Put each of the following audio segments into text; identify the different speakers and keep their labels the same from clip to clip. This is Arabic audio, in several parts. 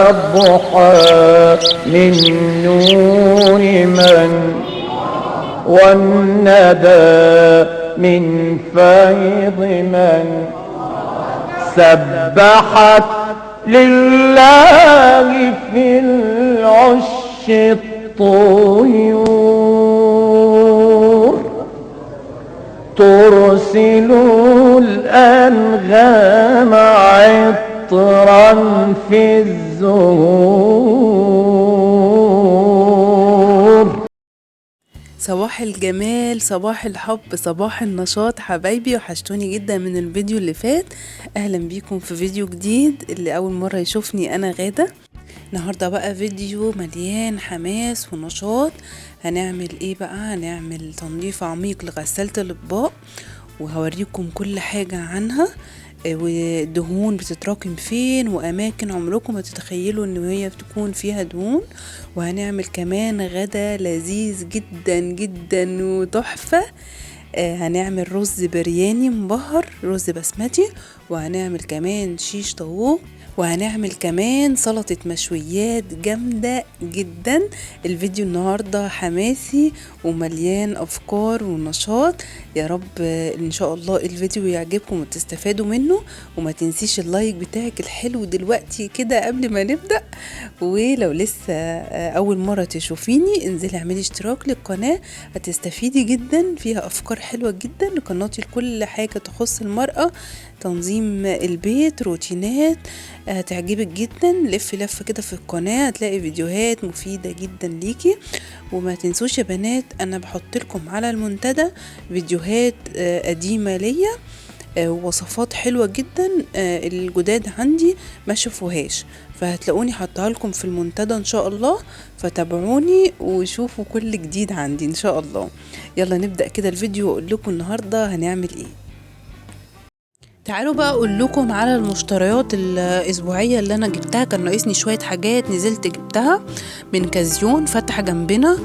Speaker 1: الضحى من نور من، والندى من فيض من، سبحت لله في العش الطيور، ترسل الأنغام عطرا في الزهور.
Speaker 2: صباح الجمال، صباح الحب، صباح النشاط حبايبي، وحشتوني جدا من الفيديو اللي فات. اهلا بيكم في فيديو جديد. اللي اول مرة يشوفني انا غادة. النهاردة بقى فيديو مليان حماس ونشاط. هنعمل ايه بقى؟ هنعمل تنظيف عميق لغسالة الاطباق، وهوريكم كل حاجة عنها، ودهون بتتراكم فين، واماكن عمركم ما تتخيلوا ان هي بتكون فيها دهون. وهنعمل كمان غدا لذيذ جدا جدا وتحفة. هنعمل رز برياني مبهر، رز بسمتي، وهنعمل كمان شيش طاووق، وهنعمل كمان سلطة مشويات جامدة جدا. الفيديو النهاردة حماسي ومليان أفكار ونشاط. يا رب إن شاء الله الفيديو يعجبكم وتستفادوا منه، وما تنسيش اللايك بتاعك الحلو دلوقتي كده قبل ما نبدأ. ولو لسه أول مرة تشوفيني انزلي اعملي اشتراك للقناة، هتستفيدي جدا، فيها أفكار حلوة جدا. قناتي لكل حاجة تخص المرأة، تنظيم البيت، روتينات، هتعجبك جدا. لف كده في القناة هتلاقي فيديوهات مفيدة جدا ليكي. وما تنسوش يا بنات، انا بحط لكم على المنتدى فيديوهات قديمة ليا، وصفات حلوة جدا الجداد عندي ما شافوهاش، فهتلاقوني حطها لكم في المنتدى ان شاء الله. فتابعوني وشوفوا كل جديد عندي ان شاء الله. يلا نبدأ كده الفيديو واقول لكم النهاردة هنعمل ايه. تعالوا بقى اقول لكم على المشتريات الاسبوعيه اللي انا جبتها. كان ناقصني شويه حاجات، نزلت جبتها من كازيون فتح جنبنا،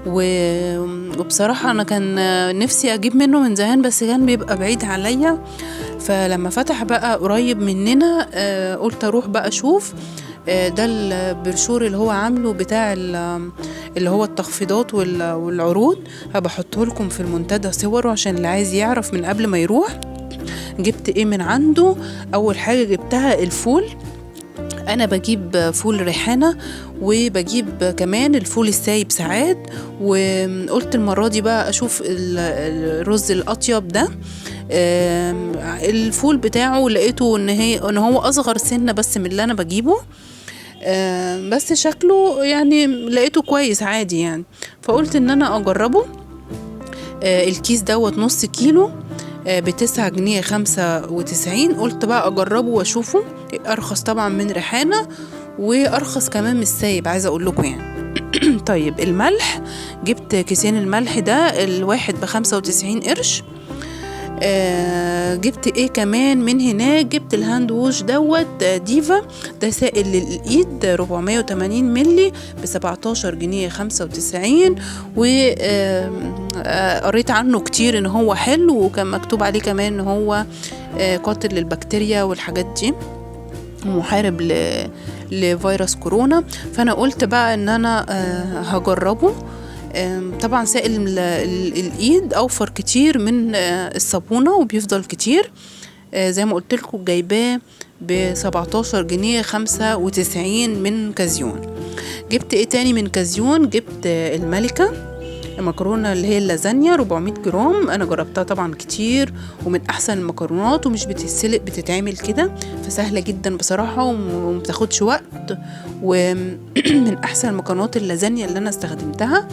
Speaker 2: وبصراحه انا كان نفسي اجيب منه من زمان، بس كان بيبقى بعيد عليا. فلما فتح بقى قريب مننا قلت اروح بقى اشوف. ده البرشور اللي هو عامله بتاع اللي هو التخفيضات والعروض. هبحطه لكم في المنتدى صوره عشان اللي عايز يعرف من قبل ما يروح. جبت ايه من عنده؟ اول حاجة جبتها الفول. انا بجيب فول ريحانة، وبجيب كمان الفول السايب ساعات. وقلت المرة دي بقى اشوف الرز الاطيب ده. الفول بتاعه لقيته ان هو اصغر سنة بس من اللي انا بجيبه، بس شكله يعني لقيته كويس عادي يعني. فقلت ان انا اجربه. الكيس دوت نص كيلو، ب9.95 جنيه. قلت بقى اجربه واشوفه. ارخص طبعا من ريحانة، وارخص كمان من السايب، عايزة اقول لكم يعني. طيب الملح، جبت كيسين الملح ده، الواحد ب95 قرش. جبت ايه كمان من هناك؟ جبت الهاند ووش دوت ديفا، ده سائل للايد 480 ملي ب17.95 جنيه. وقريت عنه كتير ان هو حلو، وكان مكتوب عليه كمان ان هو قاتل للبكتيريا والحاجات دي، محارب لفيروس كورونا. فانا قلت بقى ان انا هجربه. طبعا سائل الايد اوفر كتير من الصابونة، وبيفضل كتير. زي ما قلت لكم جايباه ب17.95 جنيه من كازيون. جبت ايه تاني من كازيون؟ جبت الملكة المكرونة اللي هي اللازانيا 400 جرام. انا جربتها طبعا كتير، ومن احسن المكرونات، ومش بتتسلق، بتتعمل كده، فسهلة جدا بصراحة ومتاخدش وقت. ومن احسن المكرونات اللازانيا اللي انا استخدمتها.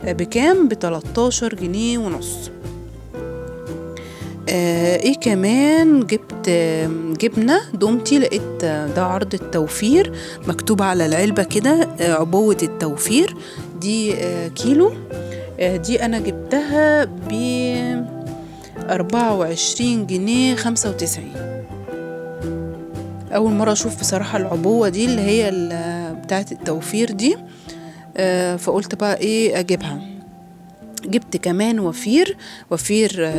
Speaker 2: بكام؟ ب13.5 جنيه. ايه كمان؟ جبت جبنة دومتي، لقيت ده عرض التوفير مكتوب على العلبة كده عبوة التوفير دي، كيلو. دي انا جبتها ب24.95 جنيه. اول مرة اشوف بصراحة العبوة دي اللي هي بتاعت التوفير دي. فقلت بقى ايه اجيبها. جبت كمان وفير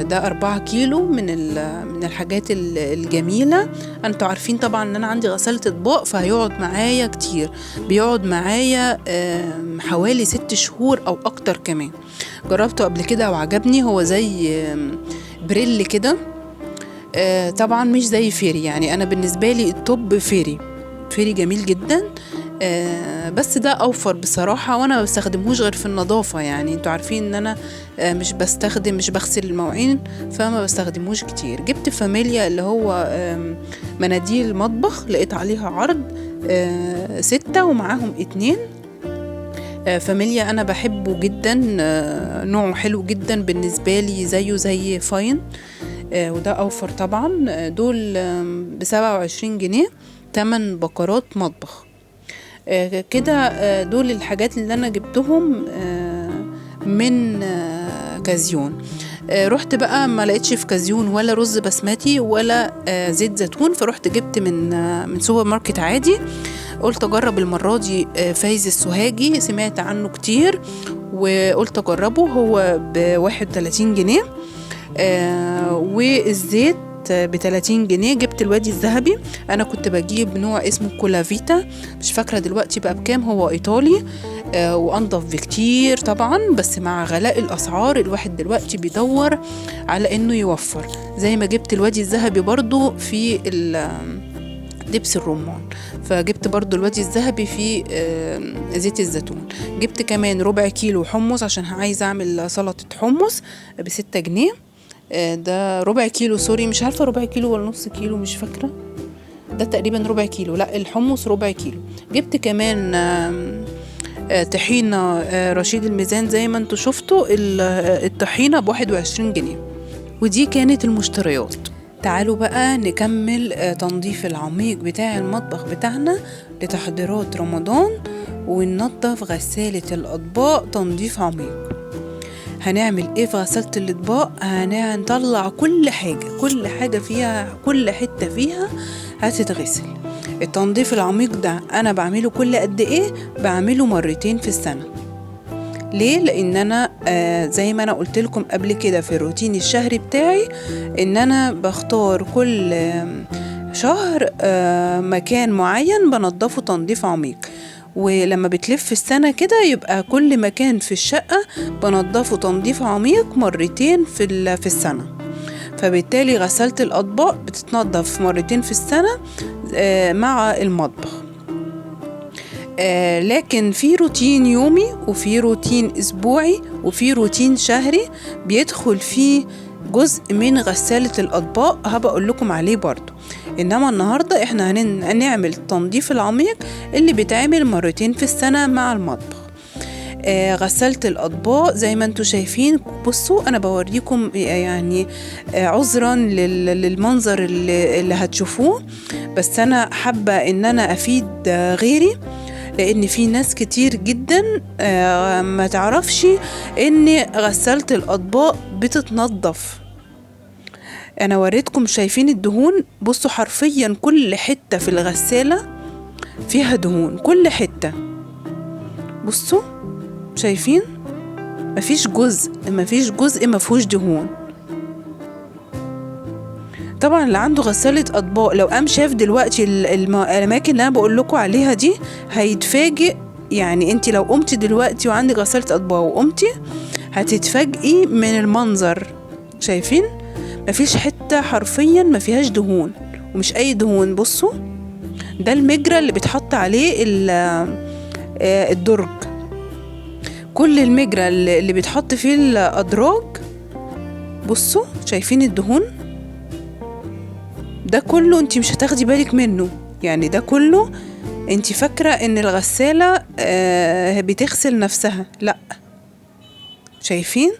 Speaker 2: ده 4 كيلو من الحاجات الجميلة. انتوا عارفين طبعا ان انا عندي غسالة اطباق، فهيقعد معايا كتير، بيقعد معايا حوالي 6 شهور او اكتر كمان. جربته قبل كده وعجبني، هو زي بريل كده، طبعا مش زي فيري، يعني انا بالنسبة لي التوب فيري جميل جدا. بس ده اوفر بصراحة، وانا ما بستخدمهوش غير في النظافة. يعني انتوا عارفين ان انا مش بغسل المواعين، فما بستخدموش كتير. جبت فاميليا اللي هو مناديل مطبخ، لقيت عليها عرض 6 ومعاهم 2. فاميليا انا بحبه جدا، نوعه حلو جدا بالنسبة لي، زيه زي فاين، وده اوفر طبعا. دول ب27 جنيه 8 بكرات مطبخ كده. دول الحاجات اللي انا جبتهم من كازيون. رحت بقى ما لقيتش في كازيون ولا رز بسمتي ولا زيت زيتون، فرحت جبت من سوبر ماركت عادي. قلت اجرب المرة دي فايز السوهاجي، سمعت عنه كتير وقلت اجربه، هو ب31 جنيه. والزيت ب30 جنيه. جبت الوادي الذهبي، انا كنت بجيب نوع اسمه كولافيتا، مش فاكرة دلوقتي بقى بكام، هو ايطالي وانضف بكتير طبعا، بس مع غلاء الاسعار الواحد دلوقتي بيدور على انه يوفر. زي ما جبت الوادي الذهبي برضو في دبس الرمان، فجبت برضو الوادي الذهبي في زيت الزيتون. جبت كمان ربع كيلو حمص عشان عايزة اعمل سلطة حمص ب6 جنيه. ده ربع كيلو، سوري مش عارفة ربع كيلو ولا نص كيلو، مش فاكرة، ده تقريبا ربع كيلو، لا الحمص ربع كيلو. جبت كمان طحينة رشيد الميزان، زي ما انتوا شفتوا الطحينة ب21 جنيه. ودي كانت المشتريات. تعالوا بقى نكمل تنظيف العميق بتاع المطبخ بتاعنا لتحضيرات رمضان، وننظف غسالة الأطباق تنظيف عميق. هنعمل ايه في غسالة الأطباق؟ هنطلع كل حاجة فيها، كل حتة فيها هتتغسل. التنظيف العميق ده انا بعمله كل قد ايه؟ بعمله 2 مرات في السنة. ليه؟ لان انا زي ما انا قلت لكم قبل كده في الروتين الشهري بتاعي، ان انا بختار كل شهر مكان معين بنضفه تنظيف عميق، ولما بتلف السنة كده يبقى كل مكان في الشقة بنضفه تنظيف عميق 2 مرات في السنة. فبالتالي غسالة الأطباق بتتنضف 2 مرات في السنة مع المطبخ. لكن في روتين يومي وفي روتين أسبوعي وفي روتين شهري بيدخل فيه جزء من غسالة الأطباق، هبقول لكم عليه برضو. إنما النهاردة إحنا هنعمل التنظيف العميق اللي بيتعمل 2 مرات في السنة مع المطبخ. غسالة الأطباق زي ما انتوا شايفين. بصوا أنا بوريكم يعني عذرا للمنظر اللي هتشوفوه، بس أنا حابة إن أنا أفيد غيري، لأن في ناس كتير جدا ما تعرفش إن غسالة الأطباق بتتنظف. أنا وريتكم، شايفين الدهون؟ بصوا حرفيا كل حتة في الغسالة فيها دهون، كل حتة. بصوا شايفين؟ مفيش جزء مفيهوش دهون. طبعا اللي عنده غسالة أطباق لو قام شاف دلوقتي الأماكن اللي أنا بقول لكم عليها دي هيتفاجئ. يعني انت لو قمتي دلوقتي وعندك غسالة أطباق وقمتي هتتفاجئي من المنظر. شايفين؟ مفيش حتة حرفيا ما فيهاش دهون، ومش أي دهون. بصوا ده المجرى اللي بتحط عليه الدرج، كل المجرى اللي بتحط فيه الأدراج. بصوا شايفين الدهون؟ ده كله انت مش هتاخدي بالك منه، يعني ده كله انت فاكرة ان الغسالة بتغسل نفسها، لا. شايفين؟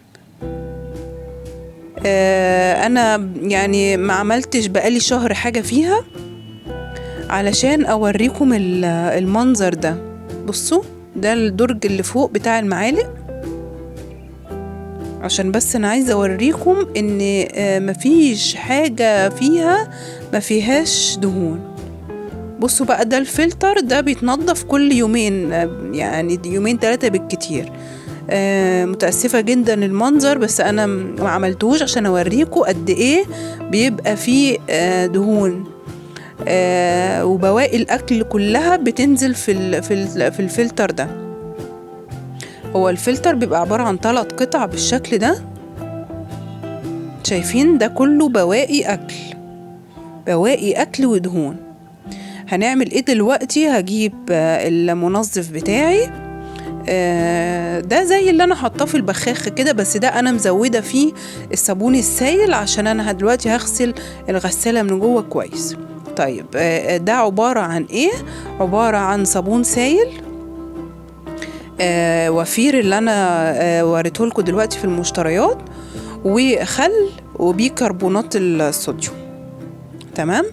Speaker 2: انا يعني ما عملتش بقالي شهر حاجة فيها علشان اوريكم المنظر ده. بصوا ده الدرج اللي فوق بتاع المعالق، عشان بس انا عايزة اوريكم ان مفيش حاجة فيها ما فيهاش دهون. بصوا بقى ده الفلتر، ده بيتنضف كل يومين، يعني 2-3 بالكتير. متأسفة جدا المنظر، بس انا ما عملتوش عشان اوريكم قد ايه بيبقى فيه دهون، وبواقي الاكل كلها بتنزل في الفلتر ده. هو الفلتر بيبقى عبارة عن 3 قطع بالشكل ده، شايفين ده كله بواقي اكل ودهون. هنعمل ايه دلوقتي؟ هجيب المنظف بتاعي، ده زي اللي انا حاطاه في البخاخ كده، بس ده انا مزوده فيه الصابون السائل عشان انا دلوقتي هغسل الغسالة من جوه كويس. طيب ده عبارة عن ايه؟ عبارة عن صابون سائل وفير اللي انا وريته لكم دلوقتي في المشتريات، وخل وبيكربونات الصوديوم. تمام.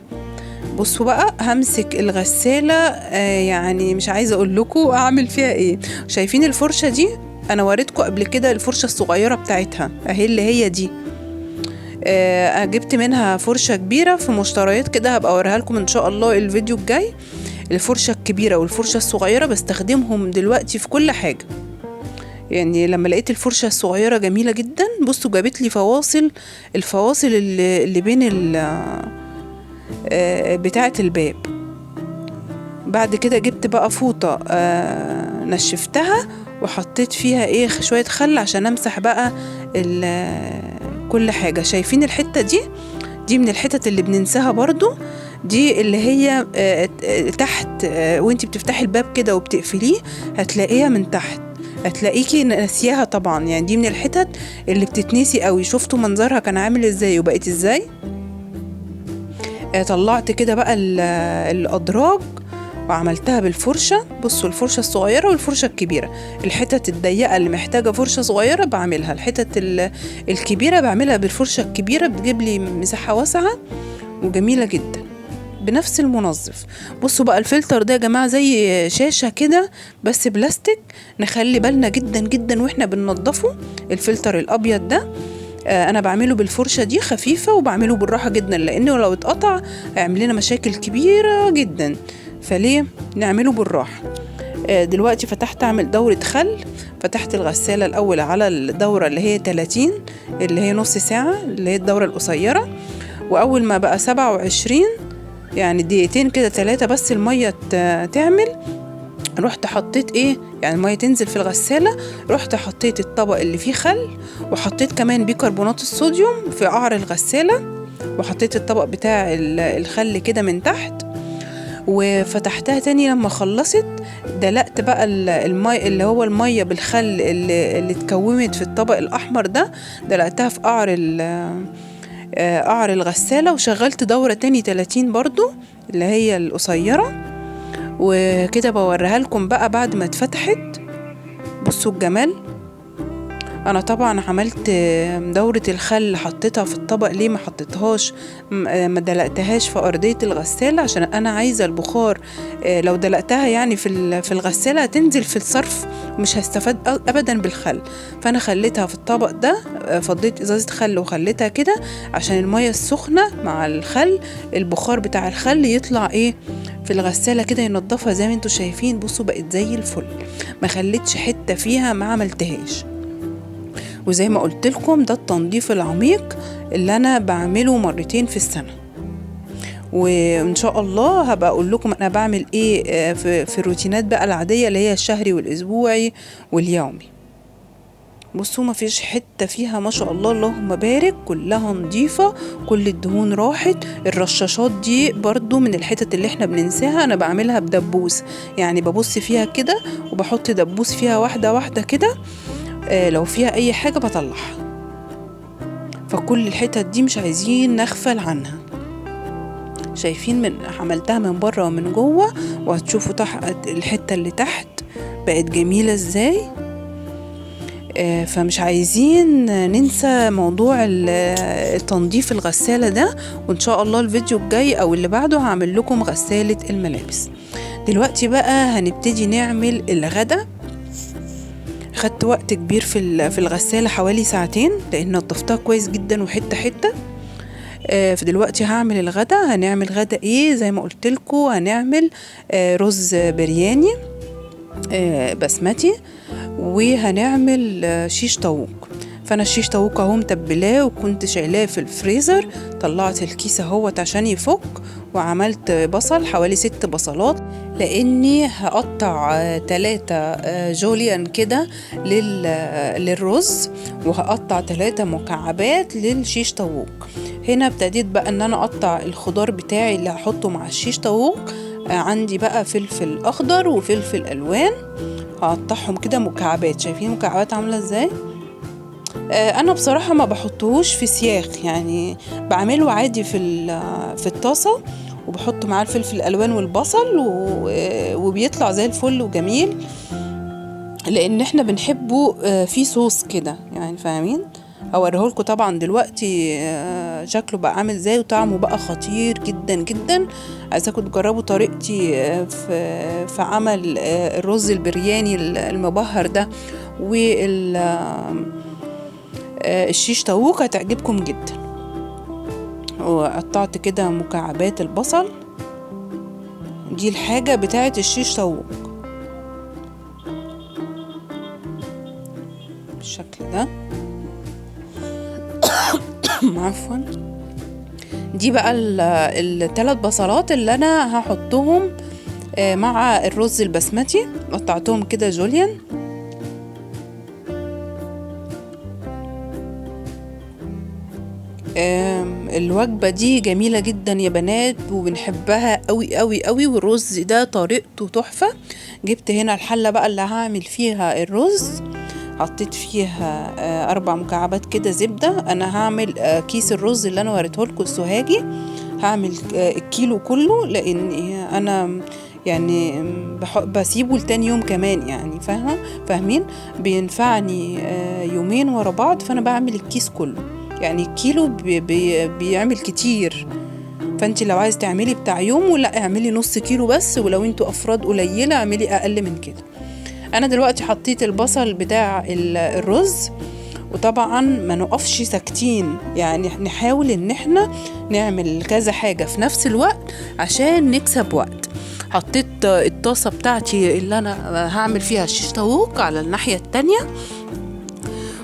Speaker 2: بصوا بقى همسك الغسالة، يعني مش عايزة اقول لكم اعمل فيها ايه. شايفين الفرشة دي؟ انا وريتكم قبل كده الفرشة الصغيرة بتاعتها اهي، اللي هي دي. جبت منها فرشة كبيرة في مشتريات كده، هبقى اوريها لكم ان شاء الله الفيديو الجاي. الفرشة الكبيرة والفرشة الصغيرة بستخدمهم دلوقتي في كل حاجة. يعني لما لقيت الفرشة الصغيرة جميلة جدا، بصوا جابت لي الفواصل اللي بين بتاعة الباب. بعد كده جبت بقى فوطة نشفتها وحطيت فيها ايه شوية خل عشان امسح بقى كل حاجة. شايفين الحتة دي من الحتت اللي بننساها برضو، دي اللي هي تحت، وانتي بتفتحي الباب كده وبتقفليه هتلاقيها من تحت، هتلاقيكي ناسياها طبعا. يعني دي من الحتت اللي بتتنسي قوي. شفتوا منظرها كان عامل ازاي وبقيت ازاي؟ طلعت كده بقى الأدراج وعملتها بالفرشة. بصوا الفرشة الصغيرة والفرشة الكبيرة، الحتت الضيقة اللي محتاجة فرشة صغيرة بعملها، الحتت الكبيرة بعملها بالفرشة الكبيرة، بتجيب لي مساحة واسعة وجميلة جدا بنفس المنظف. بصوا بقى الفلتر ده يا جماعة زي شاشة كده بس بلاستيك، نخلي بالنا جدا جدا واحنا بننضفه. الفلتر الأبيض ده انا بعمله بالفرشة دي خفيفة، وبعمله بالراحة جدا، لانه لو اتقطع هيعمل لنا مشاكل كبيرة جدا، فليه نعمله بالراحة. دلوقتي فتحت اعمل دورة خل. فتحت الغسالة الاول على الدورة اللي هي 30، اللي هي نص ساعة، اللي هي الدورة القصيرة. واول ما بقى 27 يعني دقيقتين كده 3 بس المية تعمل، رحت حطيت ايه، يعني المية تنزل في الغسالة، رحت حطيت الطبق اللي فيه خل، وحطيت كمان بيكربونات الصوديوم في قعر الغسالة، وحطيت الطبق بتاع الخل كده من تحت، وفتحتها تاني. لما خلصت دلقت بقى المية اللي هو المية بالخل اللي اتكومت في الطبق الأحمر ده، دلقتها في قعر الغسالة، وشغلت دورة تاني 30 برضو اللي هي القصيرة. وكده بوريها لكم بقى بعد ما اتفتحت. بصوا الجمال. انا طبعا عملت دورة الخل، حطيتها في الطبق. ليه ما حطيتهاش ما دلقتهاش في ارضية الغسالة؟ عشان انا عايزة البخار لو دلقتها يعني في الغسالة هتنزل في الصرف، مش هستفاد ابدا بالخل. فانا خليتها في الطبق ده، فضيت ازازة خل وخليتها كده عشان المية السخنة مع الخل، البخار بتاع الخل يطلع ايه في الغسالة كده ينضفها زي ما انتوا شايفين. بصوا بقت زي الفل، ما خليتش حتة فيها ما عملتهاش. وزي ما قلت لكم ده التنظيف العميق اللي انا بعمله مرتين في السنة، وان شاء الله هبقى اقول لكم انا بعمل ايه في الروتينات بقى العادية اللي هي الشهري والاسبوعي واليومي. بصوا ما فيش حتة فيها ما شاء الله اللهم بارك، كلها نظيفة، كل الدهون راحت. الرشاشات دي برضو من الحتت اللي احنا بننساها، انا بعملها بدبوس، يعني ببص فيها كده وبحط دبوس فيها واحدة واحدة كده، لو فيها اي حاجة بطلعها. فكل الحتت دي مش عايزين نغفل عنها. شايفين عملتها من بره ومن جوه، وهتشوفوا تحت الحتة اللي تحت بقت جميلة ازاي. فمش عايزين ننسى موضوع التنظيف الغسالة ده. وان شاء الله الفيديو الجاي او اللي بعده هعمل لكم غسالة الملابس. دلوقتي بقى هنبتدي نعمل الغدا. خدت وقت كبير في الغسالة حوالي 2 ساعة، لان نظفتها كويس جدا وحتة حتة. فدلوقتي هعمل الغدا. هنعمل غدا ايه؟ زي ما قلت لكم هنعمل رز برياني بسمتي، وهنعمل شيش طاووق. فانا الشيش طاووق اهو متبلاه وكنت شايلاه في الفريزر، طلعت الكيس اهوت عشان يفك، وعملت بصل حوالي 6 بصلات، لاني هقطع 3 جوليان كده للرز، وهقطع 3 مكعبات للشيش طاووق. هنا ابتديت بقى ان انا اقطع الخضار بتاعي اللي هحطه مع الشيش طاووق. عندي بقى فلفل اخضر وفلفل الوان، هقطعهم كده مكعبات. شايفين مكعبات عامله ازاي؟ انا بصراحه ما بحطهوش في سياخ، يعني بعمله عادي في الطاسه، وبحط معاه الفلفل الالوان والبصل وبيطلع زي الفل وجميل، لان احنا بنحبه فيه صوص كده، يعني فاهمين؟ هوريهولكوا طبعا دلوقتي شكله بقى عامل ازاي، وطعمه بقى خطير جدا جدا. عايزاكم تجربوا طريقتي في عمل الرز البرياني المبهر ده الشيش طاووق، هتعجبكم جدا. وقطعت كده مكعبات البصل، دي الحاجة بتاعت الشيش طاووق بالشكل ده. عفوا. دي بقى ال3 بصلات اللي انا هحطهم مع الرز البسمتي، قطعتهم كده جوليان. الوجبة دي جميلة جدا يا بنات، وبنحبها قوي قوي قوي، والرز ده طريقته تحفة. جبت هنا الحلة بقى اللي هعمل فيها الرز، حطيت فيها 4 مكعبات كده زبدة. انا هعمل كيس الرز اللي انا وريتهولكوا السوهاجي، هعمل الكيلو كله، لان انا يعني بسيبه لتاني يوم كمان، يعني فاهمين؟ بينفعني يومين ورا بعض، فانا بعمل الكيس كله، يعني الكيلو بيعمل كتير. فانت لو عايز تعملي بتاع يوم، ولا اعملي نص كيلو بس، ولو انتوا افراد قليلة اعملي اقل من كده. انا دلوقتي حطيت البصل بتاع الرز، وطبعا ما نقفش ساكتين، يعني نحاول ان احنا نعمل كذا حاجة في نفس الوقت عشان نكسب وقت. حطيت الطاسة بتاعتي اللي انا هعمل فيها الشيش طاووق على الناحية التانية،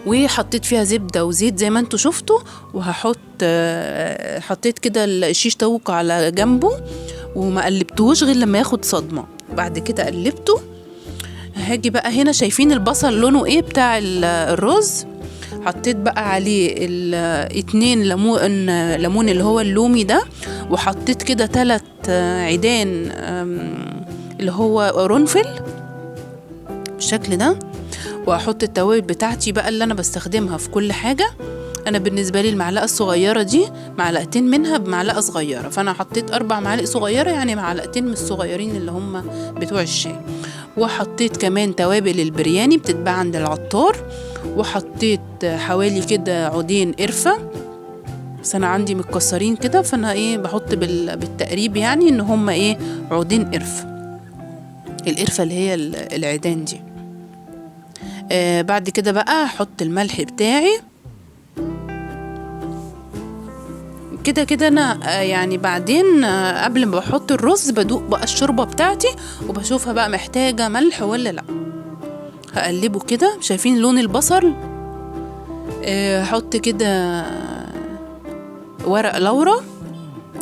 Speaker 2: وحطيت فيها زبدة وزيت زي ما انتوا شفتوا، حطيت كده الشيش طاووق على جنبه، وما قلبتوش غير لما ياخد صدمة. بعد كده قلبته. هاجي بقى هنا، شايفين البصل لونه ايه بتاع الرز؟ حطيت بقى عليه 2 ليمون اللي هو اللومي ده، وحطيت كده 3 عيدان اللي هو قرنفل بالشكل ده. وهحط التوابل بتاعتي بقى اللي انا بستخدمها في كل حاجة. انا بالنسبة لي المعلقة الصغيرة دي 2 منها بمعلقة صغيرة، فانا حطيت 4 معالق صغيرة، يعني 2 معلقة من الصغيرين اللي هم بتوع الشاي. وحطيت كمان توابل البرياني بتتباع عند العطار، وحطيت حوالي كده عودين قرفة، بس انا عندي متكسرين كده، فانا بحط بالتقريب، يعني ان هم عودين قرفة، القرفة اللي هي العيدان دي. بعد كده بقى احط الملح بتاعي كده انا يعني بعدين قبل ما بحط الرز بدوق بقى الشوربة بتاعتي، وبشوفها بقى محتاجة ملح ولا لا. هقلبه كده، شايفين لون البصل؟ هحط كده ورق لورا،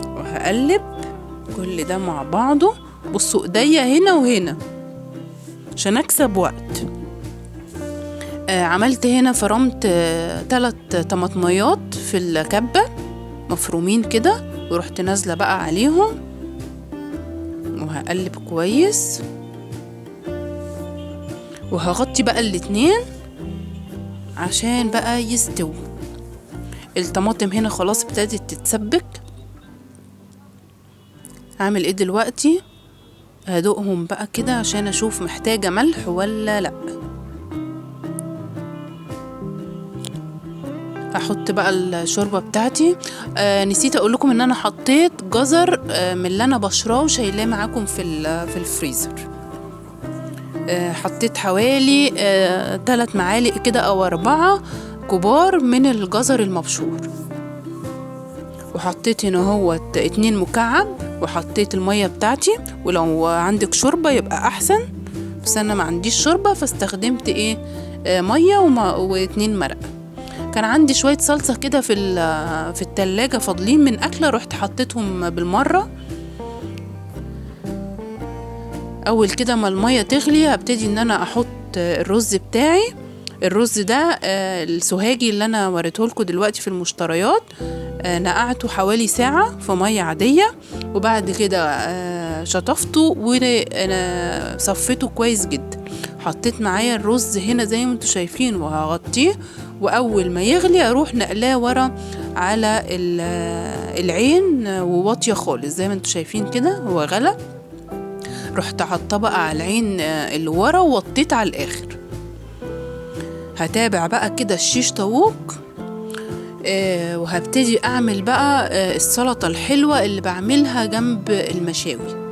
Speaker 2: وهقلب كل ده مع بعضه. بصوا ايديا هنا وهنا عشان اكسب وقت. عملت هنا فرمت 3 طماطميات في الكبة مفرومين كده، ورحت نازلة بقى عليهم، وهقلب كويس، وهغطي بقى الاتنين عشان بقى يستووا. الطماطم هنا خلاص ابتدت تتسبك. هعمل ايه دلوقتي؟ هدوقهم بقى كده عشان اشوف محتاجة ملح ولا لا. هحط بقى الشوربة بتاعتي. نسيت اقول لكم ان انا حطيت جزر من اللي انا بشراه وشايلاه معاكم في الفريزر. حطيت حوالي 3 معالق كده او 4 كبار من الجزر المبشور، وحطيت هنا هو 2 مكعب، وحطيت المية بتاعتي، ولو عندك شوربة يبقى احسن. بس انا ما عنديش شوربه فاستخدمت ايه ميه واتنين مرق. كان عندي شويه صلصه كده في التلاجة فاضلين من اكله، رحت حطيتهم بالمره. اول كده ما الميه تغلي هبتدي ان انا احط الرز بتاعي. الرز ده السوهاجي اللي انا وريته لكم دلوقتي في المشتريات، نقعته حوالي ساعة في مية عادية، وبعد كده شطفته وصفيته كويس جدا. حطيت معايا الرز هنا زي ما انتوا شايفين وهغطيه، واول ما يغلي اروح نقلاه ورا على العين وواطية خالص زي ما انتوا شايفين كده. هو غلى، رحت حاطه بقى على العين اللي ورا ووطيت على الاخر. هتابع بقى كده الشيش طاووق، وهبتدي اعمل بقى السلطة الحلوة اللي بعملها جنب المشاوي.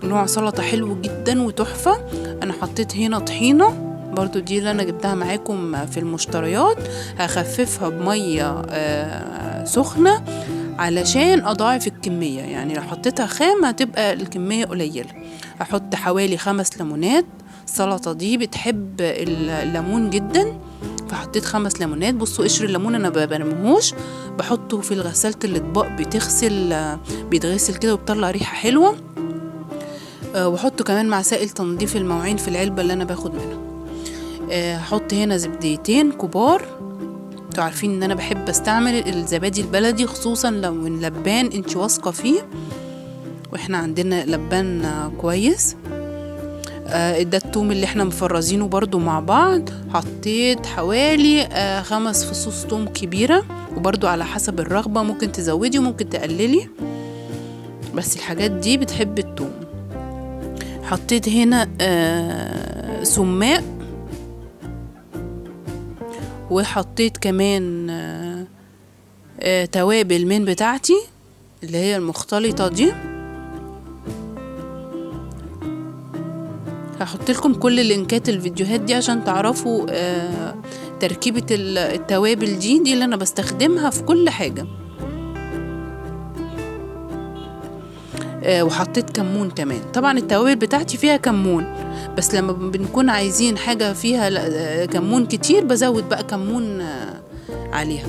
Speaker 2: نوع سلطة حلو جدا وتحفة. انا حطيت هنا طحينة برضو، دي اللي انا جبتها معاكم في المشتريات. هخففها بمية سخنة علشان اضاعف الكمية، يعني لو حطيتها خام هتبقى الكمية قليلة. هحط حوالي 5 ليمونات. السلطة دي بتحب الليمون جدا، فحطيت 5 ليمونات. بصوا قشر الليمون انا برميهوش، بحطه في غسالة الاطباق بيتغسل كده وبيطلع ريحة حلوة. وحطه كمان مع سائل تنظيف المواعين في العلبة اللي انا باخد منها. هحط هنا زبدتين كبار. انتوا عارفين ان انا بحب استعمل الزبادي البلدي، خصوصا لو من لبان انت واثقة فيه، واحنا عندنا لبان كويس. ده التوم اللي احنا مفرزينه برضو مع بعض. حطيت حوالي 5 فصوص توم كبيرة، وبرضو على حسب الرغبة ممكن تزودي وممكن تقللي، بس الحاجات دي بتحب التوم. حطيت هنا سماق، وحطيت كمان توابل من بتاعتي اللي هي المختلطة دي. هحط لكم كل لينكات الفيديوهات دي عشان تعرفوا تركيبة التوابل دي اللي انا بستخدمها في كل حاجة. وحطيت كمون كمان. طبعا التوابل بتاعتي فيها كمون، بس لما بنكون عايزين حاجة فيها كمون كتير بزود بقى كمون عليها.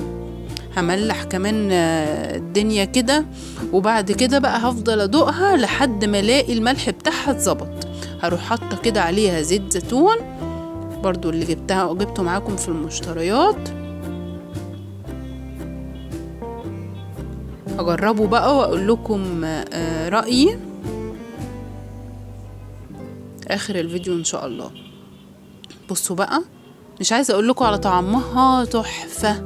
Speaker 2: هملح كمان الدنيا كده، وبعد كده بقى هفضل ادوقها لحد ما الاقي الملح بتاعها اتظبط. هروح حاطه كده عليها زيت زيتون برضو اللي جبته معاكم في المشتريات. هجربه بقى واقول لكم رأيي اخر الفيديو ان شاء الله. بصوا بقى، مش عايزه اقول لكم على طعمها تحفه،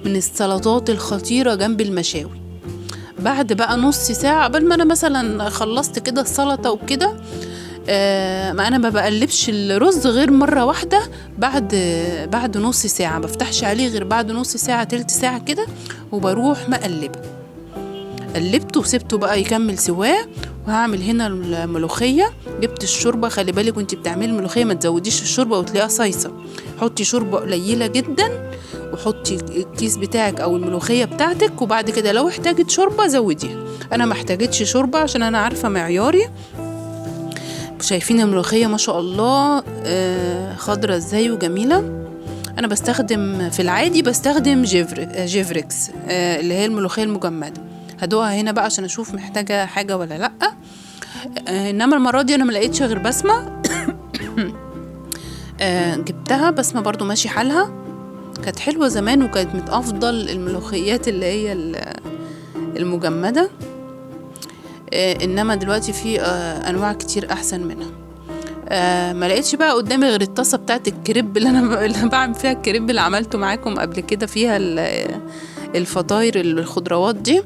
Speaker 2: من السلطات الخطيره جنب المشاوي. بعد بقى نص ساعه قبل ما انا مثلا خلصت كده السلطه وكده، ما انا ما بقلبش الرز غير مره واحده بعد نص ساعه، بفتحش عليه غير بعد نص ساعه تلت ساعه كده، وبروح مقلبه. قلبته وسبته بقى يكمل سواه. وهعمل هنا الملوخيه. جبت الشوربه، خلي بالك وانتي بتعملي الملوخيه ما تزوديش الشوربه وتلاقيها صيصه. حطي شوربه قليله جدا، وحطي الكيس بتاعك او الملوخيه بتاعتك، وبعد كده لو احتاجت شوربه زوديها. انا ما احتاجتش شوربه عشان انا عارفه معياري. شايفين الملوخيه ما شاء الله خضره ازاي وجميله. انا بستخدم في العادي بستخدم جيفريكس اللي هي الملوخيه المجمده. هدوقها هنا بقى عشان اشوف محتاجه حاجه ولا لا. انما المره دي انا ما لقيتش غير بسمه. جبتها بسمه برضو ماشي حالها، كانت حلوه زمان وكانت من افضل الملوخيات اللي هي المجمده. انما دلوقتي في انواع كتير احسن منها. ما لقيتش بقى قدامي غير الطاسه بتاعت الكريب اللي انا بعمل فيها الكريب اللي عملته معاكم قبل كده، فيها الفطاير الخضروات دي.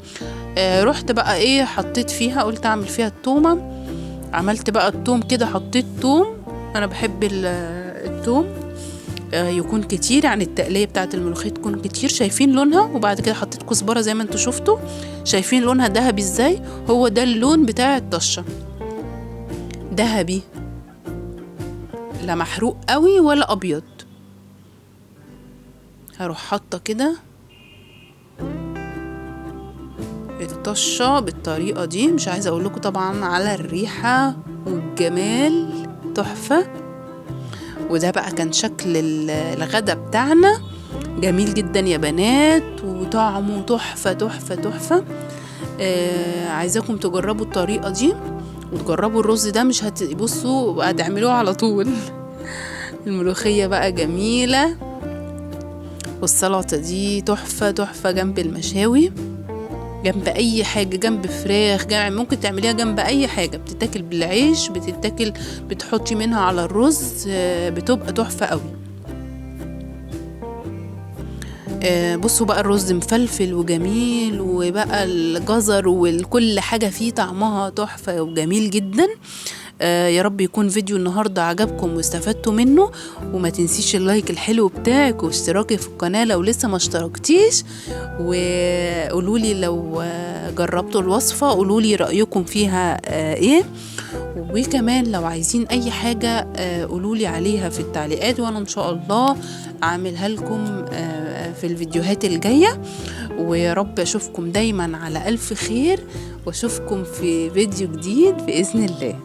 Speaker 2: رحت بقى حطيت فيها، قلت اعمل فيها التومه. عملت بقى التوم كده، حطيت توم. انا بحب التوم يكون كتير، يعني التقليه بتاعت الملوخيه تكون كتير. شايفين لونها؟ وبعد كده حطيت كزبره زي ما انتوا شفتوا. شايفين لونها ذهبي ازاي؟ هو ده اللون بتاع الطشه، ذهبي، لا محروق قوي ولا ابيض. هروح حاطه كده الطشه بالطريقه دي. مش عايزه اقول لكم طبعا على الريحه والجمال، تحفة. وده بقى كان شكل الغدا بتاعنا، جميل جدا يا بنات، وطعمه تحفة تحفة تحفة. عايزاكم تجربوا الطريقة دي وتجربوا الرز ده، مش هتبصوا هتعملوه على طول. الملوخية بقى جميلة، والسلطة دي تحفة تحفة جنب المشاوي، جنب اي حاجة، جنب فراخ، ممكن تعمليها جنب اي حاجة، بتتاكل بالعيش، بتتاكل بتحطي منها على الرز، بتبقى تحفة قوي. بصوا بقى الرز مفلفل وجميل، وبقى الجزر وكل حاجة فيه طعمها تحفة وجميل جدا. يا رب يكون فيديو النهاردة عجبكم واستفدتوا منه، وما تنسيش اللايك الحلو بتاعك واشتراكي في القناة لو لسه ما اشتركتيش، وقولولي لو جربتوا الوصفة، قولولي رأيكم فيها ايه، وكمان لو عايزين اي حاجة قولولي عليها في التعليقات، وانا ان شاء الله اعملها لكم في الفيديوهات الجاية. ويا رب اشوفكم دايما على الف خير، واشوفكم في فيديو جديد بإذن الله.